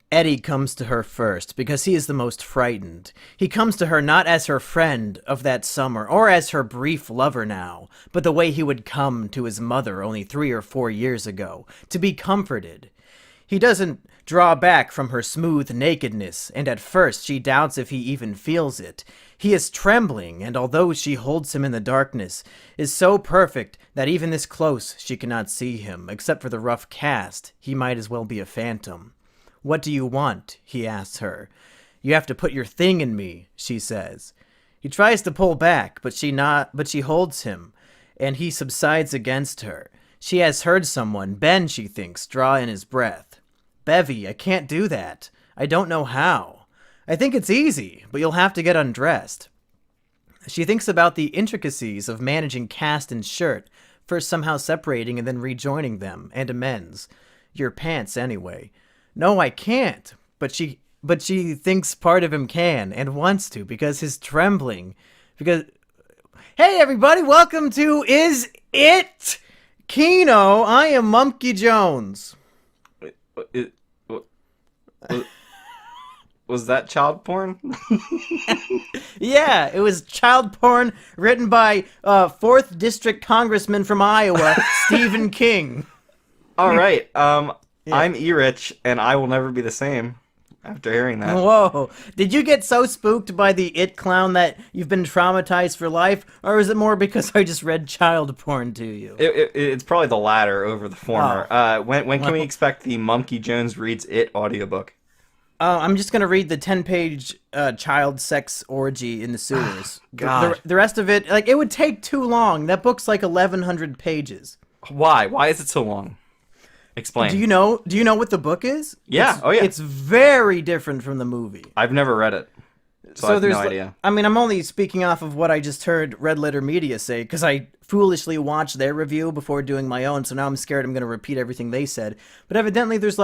Eddie comes to her first because he is the most frightened. He comes to her not as her friend of that summer or as her brief lover now, but the way he would come to his mother only 3 or 4 years ago, to be comforted. He doesn't draw back from her smooth nakedness, and at first she doubts if he even feels it. He is trembling, and although she holds him in the darkness, is so perfect that even this close she cannot see him, except for the rough cast. He might as well be a phantom. "What do you want?" he asks her. "You have to put your thing in me," she says. He tries to pull back, but she holds him, and he subsides against her. She has heard someone, Ben, she thinks, draw in his breath. "Bevy, I can't do that. I don't know how. I think it's easy, but you'll have to get undressed." She thinks about the intricacies of managing cast and shirt, first somehow separating and then rejoining them, and amends. Your pants, anyway. "No, I can't." But she thinks part of him can, and wants to, because his trembling. Because, hey everybody, welcome to Is It Kino? I am Mumkey Jones. It, was that child porn? Yeah, it was child porn written by 4th District Congressman from Iowa, Stephen King. All right. I'm E-Rich, and I will never be the same after hearing that. Whoa. Did you get so spooked by the It clown that you've been traumatized for life? Or is it more because I just read child porn to you? It's probably the latter over the former. When can we expect the Mumkey Jones Reads It audiobook? I'm just going to read the 10-page child sex orgy in the sewers. God. The rest of it, it would take too long. That book's like 1,100 pages. Why? Why is it so long? Explain. Do you know what the book is? Yeah. Oh, yeah. It's very different from the movie. I've never read it, so I have no idea. I mean, I'm only speaking off of what I just heard Red Letter Media say, because I foolishly watched their review before doing my own, so now I'm scared I'm going to repeat everything they said. But evidently there's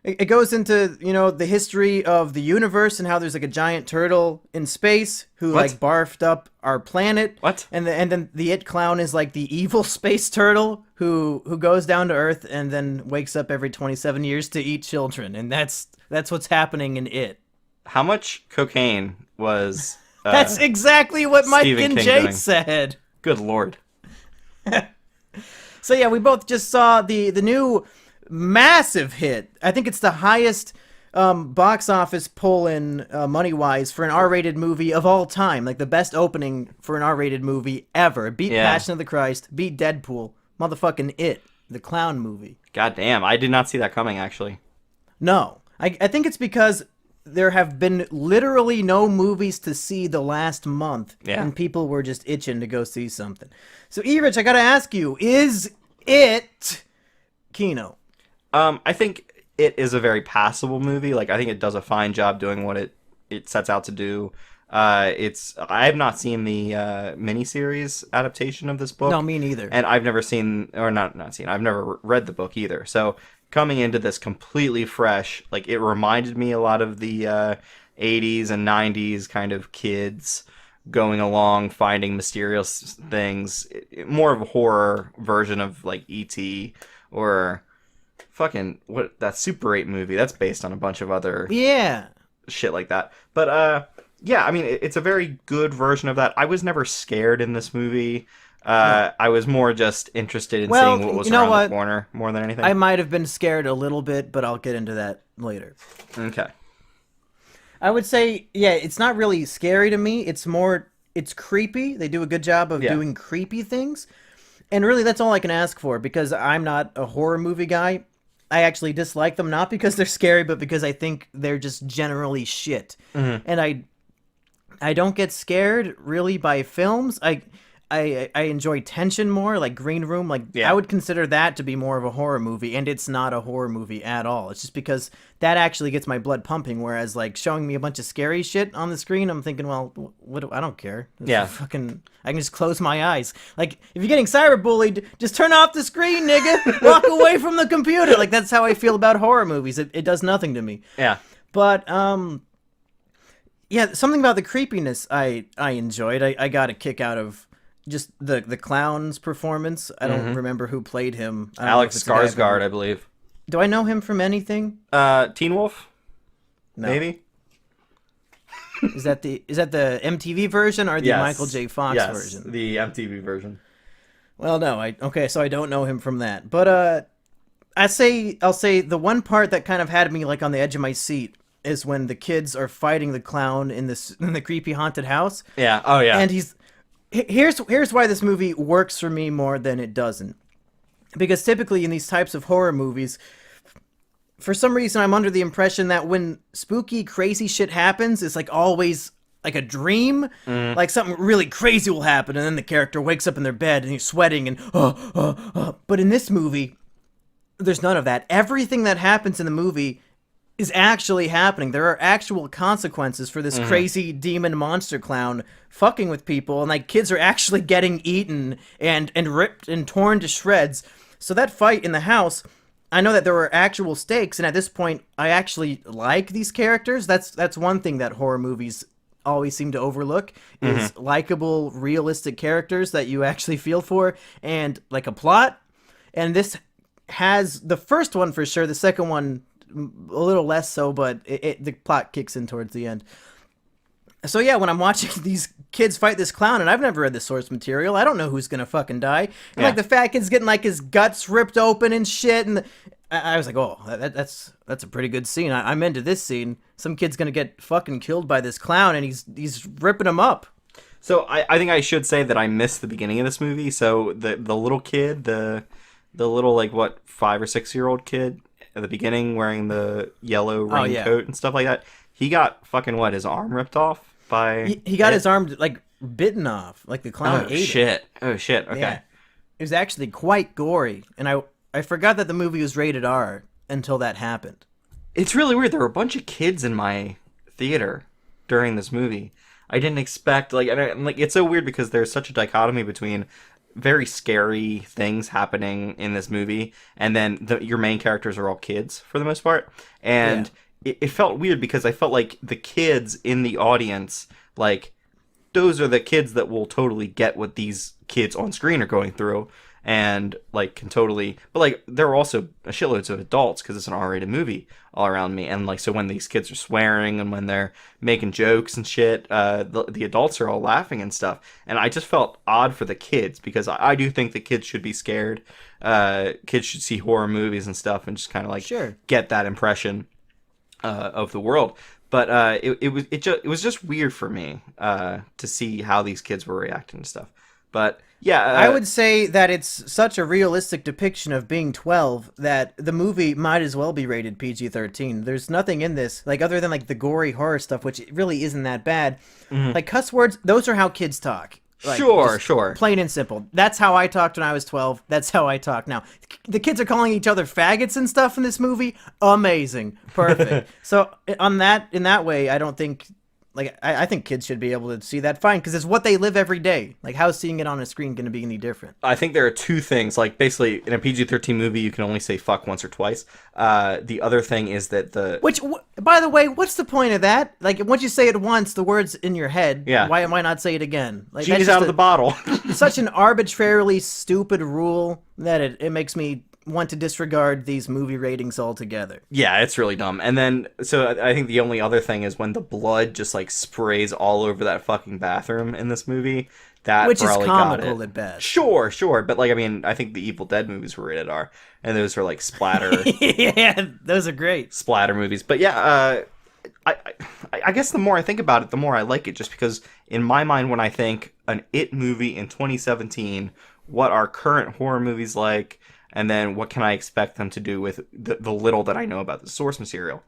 it goes into, the history of the universe and how there's a giant turtle in space who barfed up our planet. What? And then the It clown is the evil space turtle who goes down to Earth and then wakes up every 27 years to eat children. And that's what's happening in It. How much cocaine was That's exactly what Mike Stephen and King Jake doing? said. Good Lord. So yeah, we both just saw the new massive hit. I think it's the highest box office pull-in money-wise for an R-rated movie of all time. The best opening for an R-rated movie ever. Beat Passion of the Christ, beat Deadpool, motherfucking It, the clown movie. God damn, I did not see that coming, actually. No. I think it's because there have been literally no movies to see the last month, and people were just itching to go see something. So, E-Rich, I gotta ask you, is It Kino? I think it is a very passable movie. I think it does a fine job doing what it sets out to do. I have not seen the miniseries adaptation of this book. No, me neither. And I've never seen, or not seen, I've never read the book either. So coming into this completely fresh, it reminded me a lot of the 80s and 90s kind of kids going along, finding mysterious things. More of a horror version of E.T. or fucking that Super 8 movie that's based on a bunch of other shit like that. But I mean it's a very good version of that. I was never scared in this movie. I was more just interested in seeing what was around the corner more than anything. I might have been scared a little bit, but I'll get into that later. Okay. I would say, it's not really scary to me. It's creepy. They do a good job of doing creepy things. And really, that's all I can ask for, because I'm not a horror movie guy. I actually dislike them, not because they're scary, but because I think they're just generally shit. Mm-hmm. And I don't get scared, really, by films. I enjoy tension more, like Green Room. I would consider that to be more of a horror movie, and it's not a horror movie at all. It's just because that actually gets my blood pumping, whereas showing me a bunch of scary shit on the screen, I'm thinking, well, I don't care. I can just close my eyes. If you're getting cyberbullied, just turn off the screen, nigga. Walk away from the computer. That's how I feel about horror movies. It does nothing to me. Yeah. But something about the creepiness I enjoyed. I got a kick out of just the clown's performance. I don't remember who played him. Alex Skarsgård, I believe. Do I know him from anything? Teen Wolf? No. maybe. Is that the MTV version or the Yes. Michael J. Fox Yes, version? the MTV version. Well, no. So I don't know him from that. But I'll say the one part that kind of had me like on the edge of my seat is when the kids are fighting the clown in the creepy haunted house. Yeah. Oh yeah. And here's why this movie works for me more than it doesn't. Because typically in these types of horror movies, for some reason I'm under the impression that when spooky crazy shit happens, it's like always like a dream. Like something really crazy will happen and then the character wakes up in their bed and he's sweating and but in this movie there's none of that. Everything that happens in the movie is actually happening. There are actual consequences for this crazy demon monster clown fucking with people, and like kids are actually getting eaten and ripped and torn to shreds. So that fight in the house, I know that there were actual stakes, and at this point, I actually like these characters. That's one thing that horror movies always seem to overlook is likable, realistic characters that you actually feel for, and like a plot. And this has the first one for sure. The second one a little less so, but the plot kicks in towards the end. So yeah, when I'm watching these kids fight this clown, and I've never read the source material, I don't know who's gonna fucking die. And like the fat kid's getting like his guts ripped open and shit, and I was like, oh, that's a pretty good scene. I'm into this scene. Some kid's gonna get fucking killed by this clown, and he's ripping him up. So I think I should say that I missed the beginning of this movie. So the little kid, the little like what 5 or 6 year old kid at the beginning wearing the yellow raincoat and stuff like that. He got fucking what, his arm ripped off by he got his arm like bitten off, like the clown ate it. Oh shit. Okay. Yeah. It was actually quite gory, and I forgot that the movie was rated R until that happened. It's really weird. There were a bunch of kids in my theater during this movie. I didn't expect like it's so weird because there's such a dichotomy between very scary things happening in this movie, and then your main characters are all kids for the most part, and it felt weird because I felt like the kids in the audience, like those are the kids that will totally get what these kids on screen are going through, and like can totally, but like there are also shitloads of adults because it's an R-rated movie all around me, and like so when these kids are swearing and when they're making jokes and shit, the adults are all laughing and stuff, and I just felt odd for the kids because I do think the kids should be scared. Kids should see horror movies and stuff and just kind of like get that impression of the world. But it was just weird for me to see how these kids were reacting to stuff. But yeah, I would say that it's such a realistic depiction of being 12 that the movie might as well be rated PG-13. There's nothing in this, like other than like the gory horror stuff, which really isn't that bad. Like cuss words, those are how kids talk. Like, sure. Plain and simple. That's how I talked when I was 12. That's how I talk now. The kids are calling each other faggots and stuff in this movie. Amazing. Perfect. So in that way, I don't think... Like, I think kids should be able to see that fine, because it's what they live every day. Like, how is seeing it on a screen going to be any different? I think there are two things. Like, basically, in a PG-13 movie, you can only say fuck once or twice. The other thing is that Which, by the way, what's the point of that? Like, once you say it once, the word's in your head. Yeah. Why not say it again? Like, genie's out of the bottle. Such an arbitrarily stupid rule that it makes me want to disregard these movie ratings altogether. Yeah, it's really dumb. And then, so I think the only other thing is when the blood just like sprays all over that fucking bathroom in this movie. That which is probably comical got it. at best. Sure. But like, I mean, I think the Evil Dead movies were rated R, and those are like splatter. Yeah, those are great. Splatter movies. But yeah, I guess the more I think about it, the more I like it, just because in my mind, when I think an It movie in 2017, what are current horror movies like? And then what can I expect them to do with the little that I know about the source material?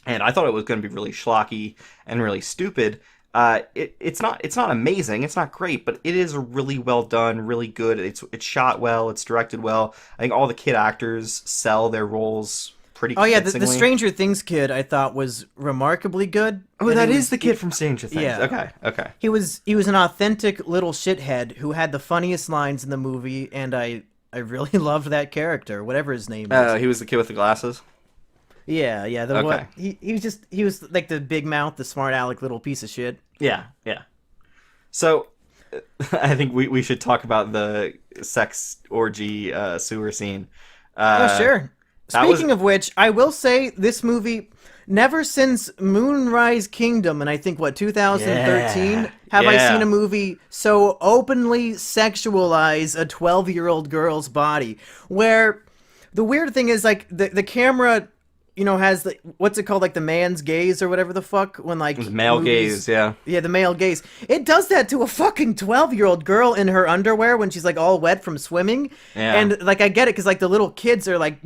And I thought it was going to be really schlocky and really stupid. It's not amazing. It's not great, but it is really well done, really good. It's shot well. It's directed well. I think all the kid actors sell their roles pretty convincingly. The Stranger Things kid I thought was remarkably good. Oh, that is the kid from Stranger Things. Yeah. Okay. He was an authentic little shithead who had the funniest lines in the movie, and I really loved that character, whatever his name is. He was the kid with the glasses? Yeah. Okay. He was like the big mouth, the smart aleck little piece of shit. Yeah. So, I think we should talk about the sex orgy sewer scene. Oh, sure. Speaking of which, I will say this movie, Never since Moonrise Kingdom, and I think, 2013, have I seen Yeah. a movie so openly sexualize a 12-year-old girl's body. Where the weird thing is, like, the camera, has the, what's it called, like the man's gaze or whatever the fuck, when, like, Male gaze, yeah. Yeah, the male gaze. It does that to a fucking 12-year-old girl in her underwear when she's, like, all wet from swimming. Yeah. And, like, I get it, because, like, the little kids are, like,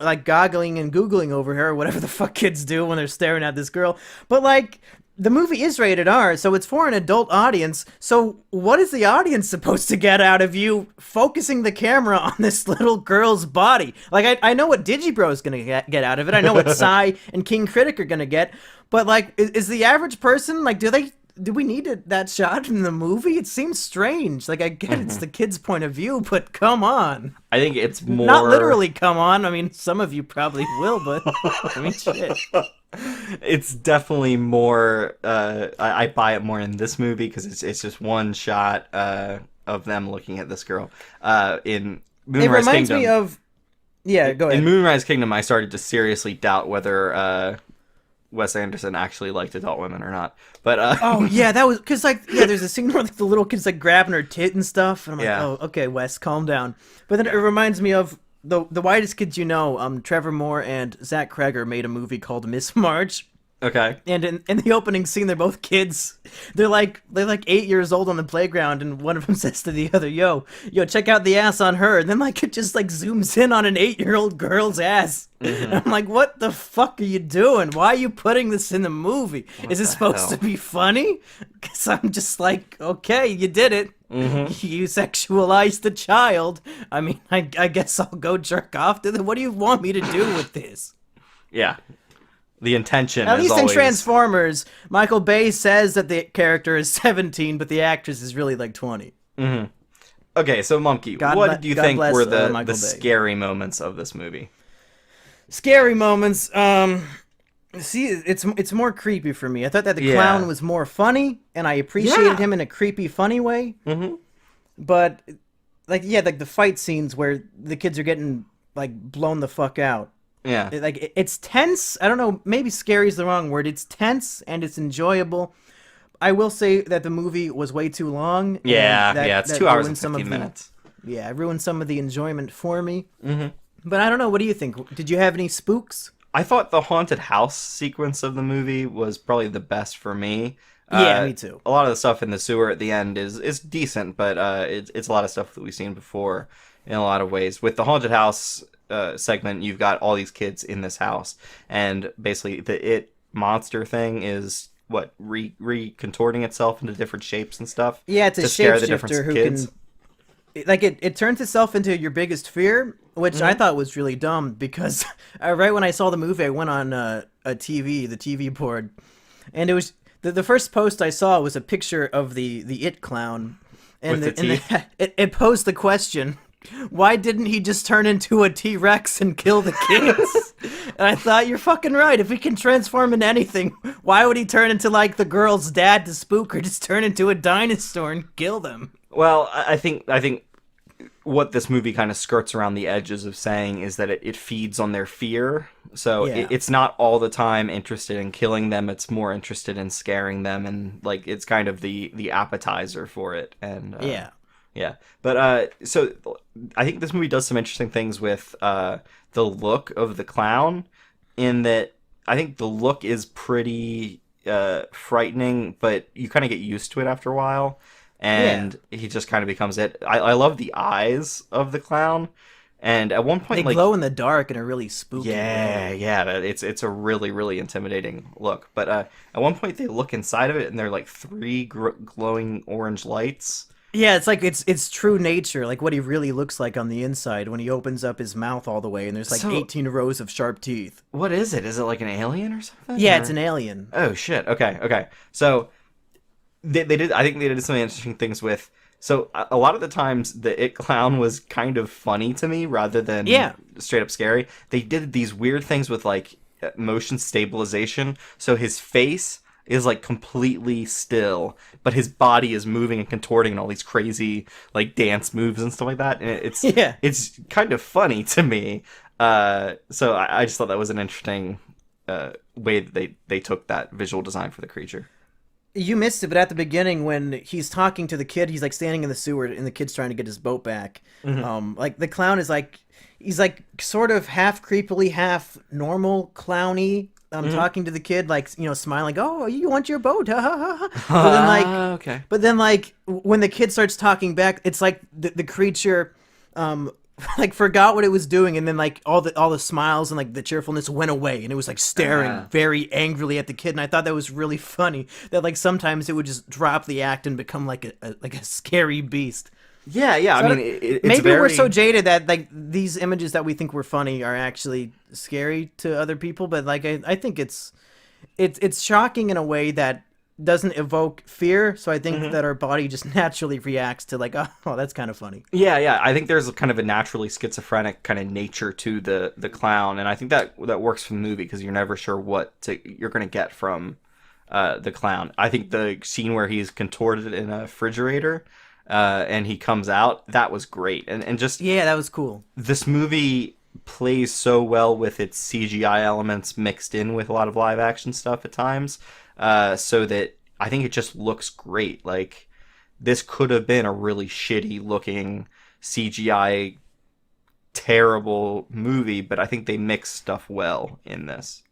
like, goggling and googling over her, or whatever the fuck kids do when they're staring at this girl. But, like, the movie is rated R, so it's for an adult audience. So what is the audience supposed to get out of you focusing the camera on this little girl's body? Like, I know what Digibro's gonna get out of it. I know what Psy and King Critic are gonna get. But, like, is the average person, like, do we need that shot in the movie? It seems strange. Like, I get it's the kid's point of view, but come on. I think it's more... Not literally come on. I mean, some of you probably will, but, I mean, shit. It's definitely more... I buy it more in this movie, because it's just one shot of them looking at this girl. In Moonrise It reminds Kingdom, me of... Yeah, go ahead. in Moonrise Kingdom, I started to seriously doubt whether Wes Anderson actually liked adult women or not. But Oh, yeah, that was... Because, like, yeah, there's a scene where, like, the little kid's, like, grabbing her tit and stuff. And I'm like, Yeah. oh, okay, Wes, calm down. But then it reminds me of the Whitest Kids You Know. Trevor Moore and Zach Kreger made a movie called Miss March. okay. And in the opening scene, they're both kids. They're like 8 years old on the playground, and one of them says to the other, yo, check out the ass on her. And then, like, it just, like, zooms in on an 8-year-old girl's ass. And I'm like, what the fuck are you doing? Why are you putting this in the movie? Is it supposed to be funny? Because I'm just like, okay, you did it. You sexualized the child. I mean, I guess I'll go jerk off to them. What do you want me to do with this? Yeah. The intention At is least always... in Transformers, Michael Bay says that the character is 17, but the actress is really like 20. Okay, so Monkey, God what did you God think bless, were the Michael Bay. scary moments of this movie? Scary moments. See, it's more creepy for me. I thought that the clown was more funny, and I appreciated him in a creepy, funny way. But like the fight scenes where the kids are getting like blown the fuck out. Yeah. It's tense. I don't know, maybe scary is the wrong word. It's tense and it's enjoyable. I will say that the movie was way too long. Yeah, it's 2 hours and ruined 15 minutes. Yeah, it ruined some of the enjoyment for me. But I don't know, what do you think? Did you have any spooks? I thought the haunted house sequence of the movie was probably the best for me. Yeah, me too. A lot of the stuff in the sewer at the end is decent, but it's a lot of stuff that we've seen before in a lot of ways. With the haunted house segment, you've got all these kids in this house, and basically the It monster thing is what recontorting itself into different shapes and stuff. Yeah, it's a to scare the shapeshifter different who kids. can... Like, it turns itself into your biggest fear, which I thought was really dumb, because right when I saw the movie, I went on the TV board, and it was... The first post I saw was a picture of the It clown, and With the teeth? It posed the question, why didn't he just turn into a T-Rex and kill the kids? And I thought, you're fucking right. If he can transform into anything, why would he turn into, like, the girl's dad to spook her? Just turn into a dinosaur and kill them. Well, I think what this movie kind of skirts around the edges of saying is that it feeds on their fear. So Yeah. it's not all the time interested in killing them. It's more interested in scaring them, and like it's kind of the appetizer for it. And Yeah. yeah. But so I think this movie does some interesting things with the look of the clown, in that I think the look is pretty frightening, but you kind of get used to it after a while. And he just kind of becomes it. I love the eyes of the clown, and at one point, They glow in the dark and are really spooky. it's a really, really intimidating look. But at one point, they look inside of it, and they're like three glowing orange lights. Yeah, it's like it's true nature, like what he really looks like on the inside when he opens up his mouth all the way, and there's like 18 rows of sharp teeth. What is it? Is it like an alien or something? Yeah, or... it's an alien. Oh shit. Okay. So they did. I think they did some interesting things with. So a lot of the times the It clown was kind of funny to me rather than straight up scary. They did these weird things with like motion stabilization. So his face is like completely still, but his body is moving and contorting and all these crazy like dance moves and stuff like that. And it's kind of funny to me. So I just thought that was an interesting way that they took that visual design for the creature. You missed it, but at the beginning when he's talking to the kid, he's like standing in the sewer, and the kid's trying to get his boat back. Like the clown is like he's like sort of half creepily, half normal clowny. Talking to the kid, like smiling. Oh, you want your boat? Ha ha ha. But then Okay. but then like when the kid starts talking back, it's like the creature, like forgot what it was doing, and then like all the smiles and like the cheerfulness went away, and it was like staring very angrily at the kid. And I thought that was really funny. That like sometimes it would just drop the act and become like a scary beast. Yeah. So I mean, it's maybe very... we're so jaded that like these images that we think were funny are actually scary to other people. But like I think it's shocking in a way that doesn't evoke fear. So I think that our body just naturally reacts to like, oh, that's kind of funny. Yeah. I think there's kind of a naturally schizophrenic kind of nature to the clown, and I think that works for the movie because you're never sure what you're going to get from the clown. I think the scene where he's contorted in a refrigerator and he comes out, that was great, and just Yeah, that was cool. this movie plays so well with its CGI elements mixed in with a lot of live action stuff at times, so that I think it just looks great. Like, this could have been a really shitty looking CGI terrible movie, but I think they mix stuff well in this.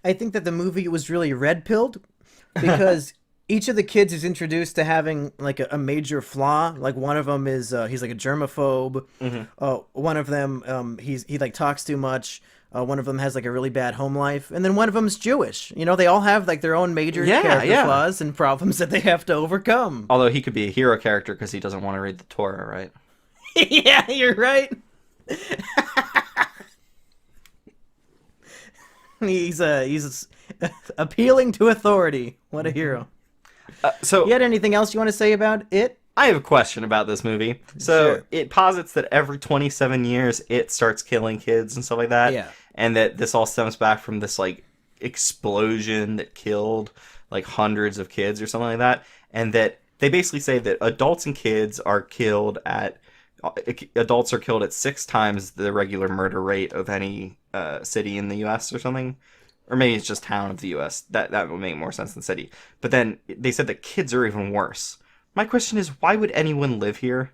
I think that the movie was really red-pilled because each of the kids is introduced to having like a major flaw. Like one of them is he's like a germaphobe. One of them he like talks too much. One of them has like a really bad home life, and then one of them's Jewish. They all have like their own major character flaws and problems that they have to overcome. Although he could be a hero character because he doesn't want to read the Torah, right? Yeah, you're right. He's appealing to authority. What a hero. So You had anything else you want to say about it? I have a question about this movie. So Sure. it posits that every 27 years it starts killing kids and stuff like that. Yeah. And that this all stems back from this like explosion that killed like hundreds of kids or something like that. And that they basically say that adults are killed at 6 times the regular murder rate of any city in the U.S. or something. Or maybe it's just town of the U.S. That would make more sense than city. But then they said that kids are even worse. My question is, why would anyone live here?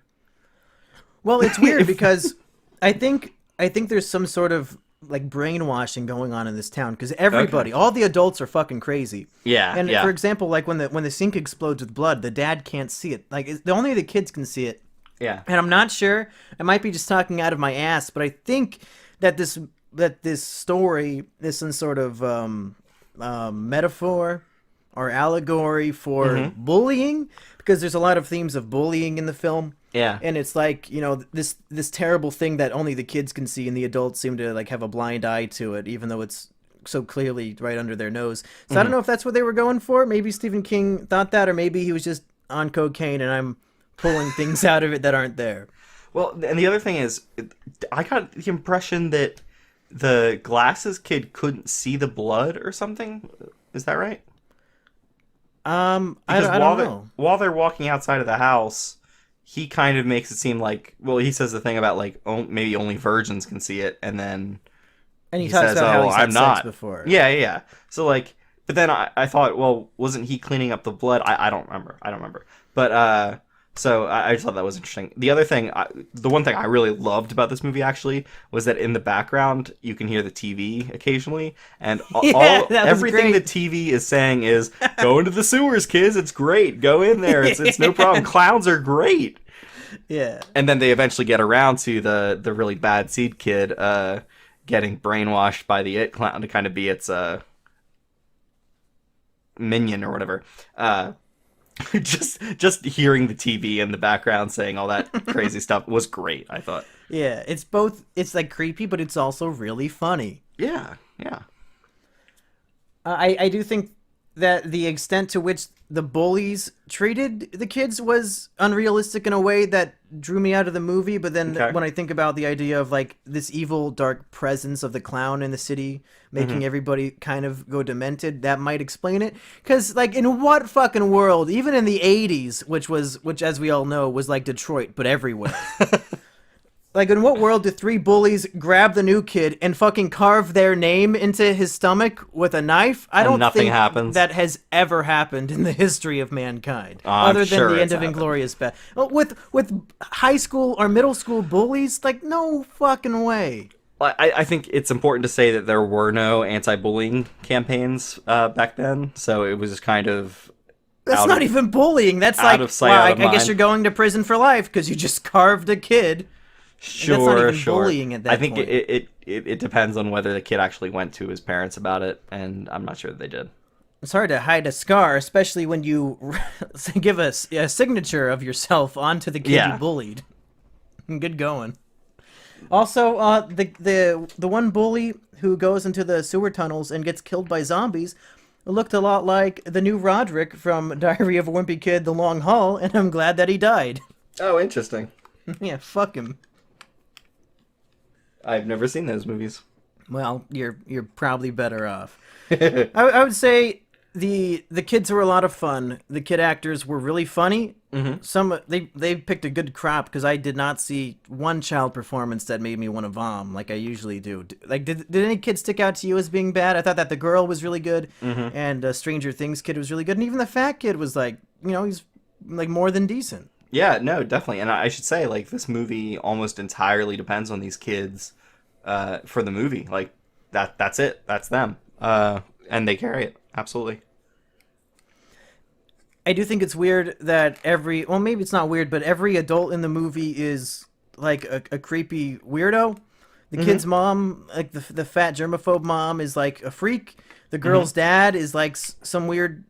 Well, it's weird because I think there's some sort of like brainwashing going on in this town because everybody, all the adults are fucking crazy. Yeah, And yeah. for example, like when the sink explodes with blood, the dad can't see it. Like only the kids can see it. Yeah. And I'm not sure. I might be just talking out of my ass, but I think that this story is some sort of metaphor or allegory for bullying, because there's a lot of themes of bullying in the film. Yeah. And it's like, this terrible thing that only the kids can see, and the adults seem to like have a blind eye to it, even though it's so clearly right under their nose. So I don't know if that's what they were going for. Maybe Stephen King thought that, or maybe he was just on cocaine and I'm pulling things out of it that aren't there. Well, and the other thing is, I got the impression that the glasses kid couldn't see the blood or something. Is that right? I Because don't know. while they're walking outside of the house, he kind of makes it seem like, well, he says the thing about like maybe only virgins can see it, and then And he talks says, about how "Oh, he's had I'm not." sex before. Yeah. So like, but then I thought, well, wasn't he cleaning up the blood? I don't remember. But so I just thought that was interesting. The other thing, the one thing I really loved about this movie actually was that in the background you can hear the TV occasionally, and everything the TV is saying is, "Go into the sewers, kids. It's great. Go in there. It's no problem. Clowns are great." Yeah. And then they eventually get around to the really bad seed kid getting brainwashed by the It clown to kind of be its minion or whatever. Just hearing the TV in the background saying all that crazy stuff was great, I thought. Yeah, it's like creepy, but it's also really funny. Yeah. I do think that the extent to which the bullies treated the kids was unrealistic in a way that drew me out of the movie. But then when I think about the idea of like this evil, dark presence of the clown in the city making everybody kind of go demented, that might explain it. Because like in what fucking world, even in the 80s, which as we all know was like Detroit, but everywhere. Like, in what world do three bullies grab the new kid and fucking carve their name into his stomach with a knife? I And don't nothing think happens? that has ever happened in the history of mankind, I'm other than sure the end it's of happened. Inglorious Bastard. With high school or middle school bullies, like, no fucking way. I think it's important to say that there were no anti-bullying campaigns back then, so it was just kind of That's out not of even bullying. That's out like, of sight, wow, out I of guess mind. you're going to prison for life because you just carved a kid. Sure, That's not even sure. bullying at that I think point. it depends on whether the kid actually went to his parents about it, and I'm not sure that they did. It's hard to hide a scar, especially when you give a signature of yourself onto the kid you Yeah. bullied. Good going. Also, the one bully who goes into the sewer tunnels and gets killed by zombies looked a lot like the new Roderick from Diary of a Wimpy Kid: The Long Haul, and I'm glad that he died. Oh, interesting. Yeah, fuck him. I've never seen those movies. Well, you're probably better off. I would say the kids were a lot of fun. The kid actors were really funny. Mm-hmm. Some they picked a good crop because I did not see one child performance that made me want to vom like I usually do. Like, did any kid stick out to you as being bad? I thought that the girl was really good, and Stranger Things kid was really good, and even the fat kid was like, he's like more than decent. Yeah, no, definitely. And I should say, like, this movie almost entirely depends on these kids for the movie. Like, that's it. That's them. And they carry it. Absolutely. I do think it's weird that well, maybe it's not weird, but every adult in the movie is like a creepy weirdo. The kid's mom, like the fat germaphobe mom, is like a freak. The girl's dad is like some weird.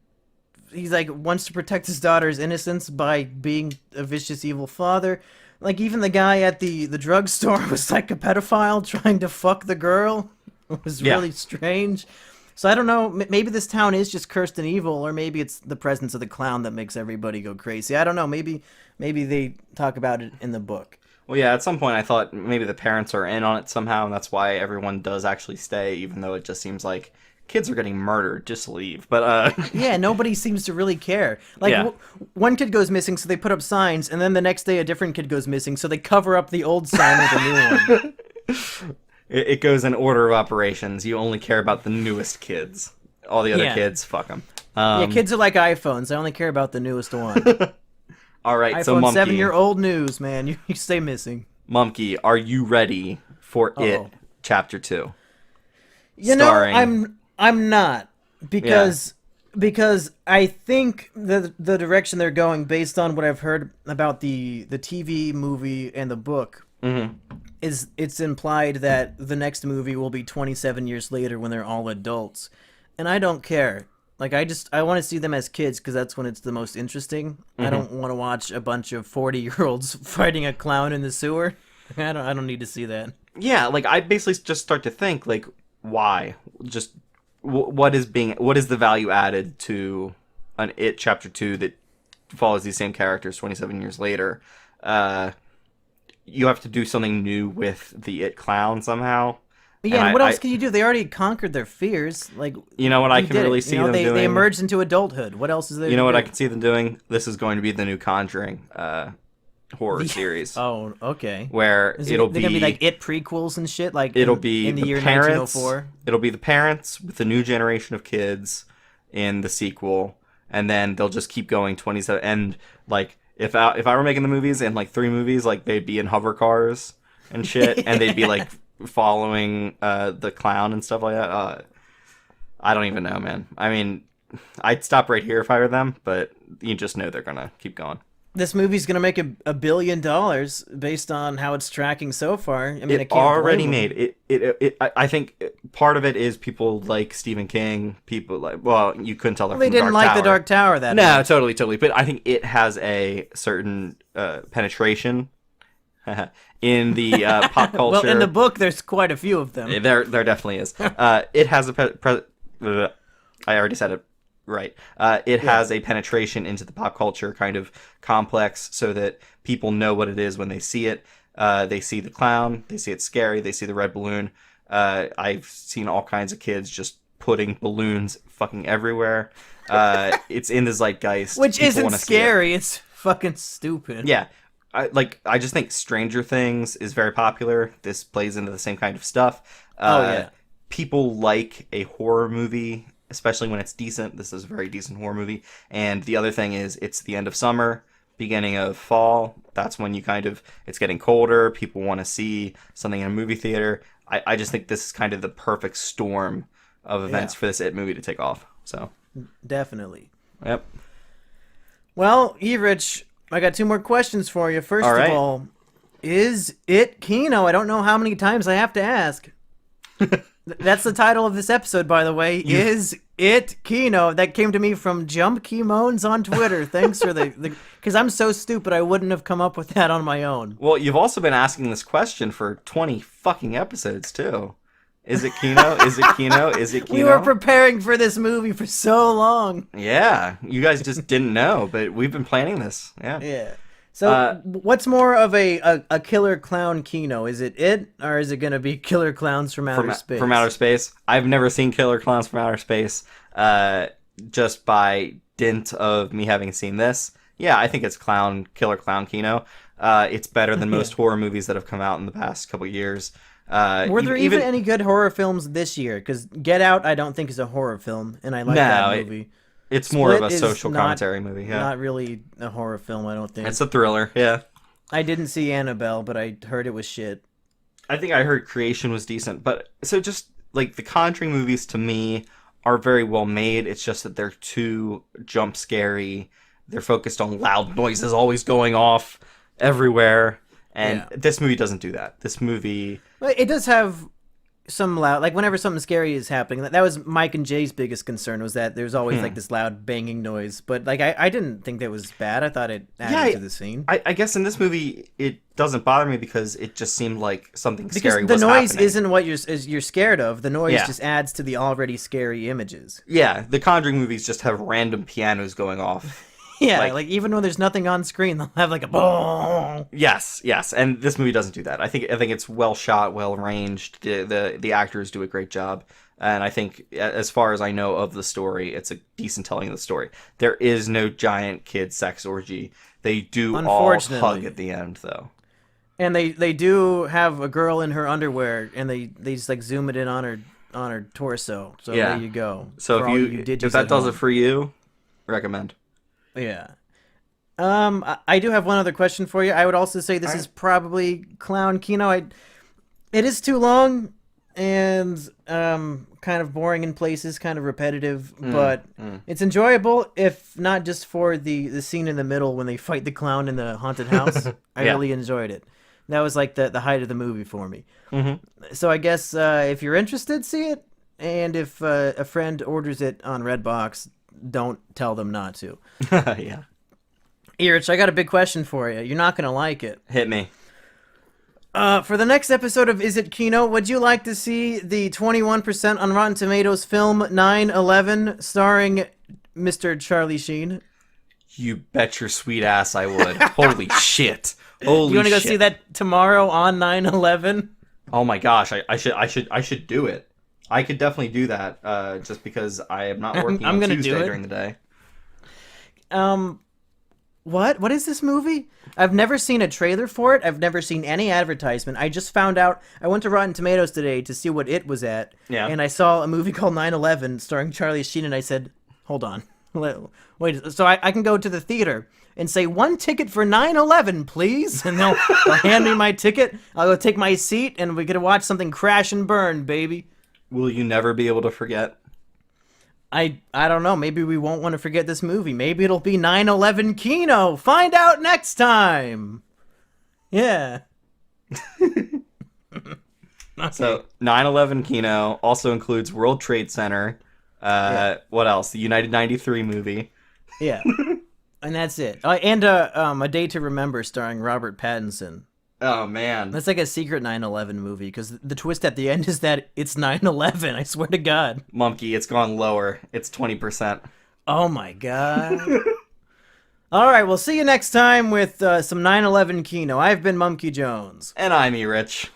He's like wants to protect his daughter's innocence by being a vicious evil father. Like, even the guy at the drugstore was like a pedophile trying to fuck the girl. It was Yeah. really strange. So I don't know. Maybe this town is just cursed and evil, or maybe it's the presence of the clown that makes everybody go crazy. I don't know. Maybe they talk about it in the book. Well, yeah, at some point I thought maybe the parents are in on it somehow, and that's why everyone does actually stay, even though it just seems like kids are getting murdered. Just leave. But, Yeah, nobody seems to really care. Like, Yeah. one kid goes missing, so they put up signs, and then the next day a different kid goes missing, so they cover up the old sign with a new one. it goes in order of operations. You only care about the newest kids. All the other Yeah. kids, fuck them. Yeah, kids are like iPhones. I only care about the newest one. All right, so iPhone Mumkey. 7-year-old news, man. You stay missing. Mumkey, are you ready for It Uh-oh. Chapter 2? You Starring- know, I'm not because I think the direction they're going, based on what I've heard about the TV movie and the book, is it's implied that the next movie will be 27 years later when they're all adults, and I don't care. Like, I want to see them as kids because that's when it's the most interesting. I don't want to watch a bunch of 40-year-olds fighting a clown in the sewer. I don't need to see that. Yeah, like I basically just start to think like, why? Just what is the value added to an It Chapter 2 that follows these same characters 27 years later? You have to do something new with the It clown somehow. Yeah, and what I- else can you do? They already conquered their fears. Like, You know what I you can did really it. see You know, them they doing? emerged into adulthood. What else is there? You know to what do? I can see them doing? This is going to be the new Conjuring horror series. Oh, okay. Where Is it'll they're gonna be like It prequels and shit. Like, it'll in, be in the the year parents. 1904. It'll be the parents with the new generation of kids in the sequel, and then they'll just keep going 27. And like, if I were making the movies and like 3 movies, like they'd be in hover cars and shit, and they'd be like following the clown and stuff like that. I don't even know, man. I mean, I'd stop right here if I were them, but you just know they're gonna keep going. This movie's gonna make $1 billion based on how it's tracking so far. I mean, I It can't blame already them. made it. I think part of it is people like Stephen King. People like, well, you couldn't tell that They from didn't Dark like Tower. the Dark Tower that No, much. totally. But I think it has a certain penetration in the pop culture. Well, in the book, there's quite a few of them. There definitely is. It has I already said it right. It has a penetration into the pop culture kind of complex, so that people know what it is when they see it. They see the clown, they see it's scary, they see the red balloon. I've seen all kinds of kids just putting balloons fucking everywhere. It's in the zeitgeist. Which People isn't wanna see it. scary. It's fucking stupid. Yeah. I just think Stranger Things is very popular. This plays into the same kind of stuff. Oh, yeah. People like a horror movie, especially when it's decent. This is a very decent horror movie. And the other thing is, it's the end of summer, beginning of fall. That's when it's getting colder. People want to see something in a movie theater. I just think this is kind of the perfect storm of events for this It movie to take off. So definitely. Yep. Well, Rich, I got 2 more questions for you. First of all, is It Kino? I don't know how many times I have to ask. That's the title of this episode, by the way. Is It Kino? That came to me from Jump Kimones on Twitter. Thanks for the because I'm so stupid I wouldn't have come up with that on my own. Well, you've also been asking this question for 20 fucking episodes too. Is it Kino? Is it Kino? Is it Kino? We were preparing for this movie for so long. Yeah, you guys just didn't know, but we've been planning this. Yeah. Yeah. So, what's more of a killer clown Kino? Is it or is it going to be Killer Clowns from Outer Space? From Outer Space. I've never seen Killer Clowns from Outer Space. Just by dint of me having seen this, yeah, I think it's Killer Clown Kino. It's better than most horror movies that have come out in the past couple years. Were there even any good horror films this year? Because Get Out, I don't think is a horror film, and I like that movie. It's more of a social commentary movie. Yeah. Not really a horror film, I don't think. It's a thriller, yeah. I didn't see Annabelle, but I heard it was shit. I think I heard Creation was decent, but so just like the Conjuring movies to me are very well made. It's just that they're too jump scary. They're focused on loud noises always going off everywhere. And this movie doesn't do that. This movie... It does have some loud... Like, whenever something scary is happening, that was Mike and Jay's biggest concern, was that there's always, like, this loud banging noise. But, like, I didn't think that was bad. I thought it added to the scene. I guess in this movie, it doesn't bother me because it just seemed like something scary was happening. The noise happening. Isn't what you're scared of. The noise just adds to the already scary images. Yeah, the Conjuring movies just have random pianos going off. Yeah, like even when there's nothing on screen, they'll have like a boom. Yes, and this movie doesn't do that. I think it's well shot, well arranged. The actors do a great job, and I think as far as I know of the story, it's a decent telling of the story. There is no giant kid sex orgy. They do all hug at the end, though. And they do have a girl in her underwear, and they just like zoom it in on her torso. So there you go. So if that does it for you, recommend. Yeah. I do have one other question for you. I would also say this is probably Clown Kino. It is too long and kind of boring in places, kind of repetitive, but it's enjoyable, if not just for the scene in the middle when they fight the clown in the haunted house. I really enjoyed it. That was like the height of the movie for me. Mm-hmm. So I guess if you're interested, see it. And if a friend orders it on Redbox, don't tell them not to. Yeah. Rich, I got a big question for you. You're not going to like it. Hit me. For the next episode of Is It Kino, would you like to see the 21% on Rotten Tomatoes film 9/11 starring Mr. Charlie Sheen? You bet your sweet ass I would. Holy shit. Holy you want to go see that tomorrow on 9/11? Oh my gosh, I should do it. I could definitely do that, just because I am not working on Tuesday during the day. What is this movie? I've never seen a trailer for it. I've never seen any advertisement. I just found out. I went to Rotten Tomatoes today to see what it was at, and I saw a movie called 9/11 starring Charlie Sheen, and I said, hold on. Wait, so I can go to the theater and say, 1 ticket for 9/11, please? And they'll hand me my ticket. I'll go take my seat, and we get to watch something crash and burn, baby. Will you never be able to forget? I don't know. Maybe we won't want to forget this movie. Maybe it'll be 9/11 Kino. Find out next time. Yeah. Okay. So 9/11 Kino also includes World Trade Center. What else? The United 93 movie. Yeah. And that's it. And A Day to Remember starring Robert Pattinson. Oh, man. That's like a secret 9/11 movie, because the twist at the end is that it's 9/11, I swear to God. Monkey, it's gone lower. It's 20%. Oh, my God. All right, we'll see you next time with some 9/11 Kino. I've been Mumkey Jones. And I'm E-Rich.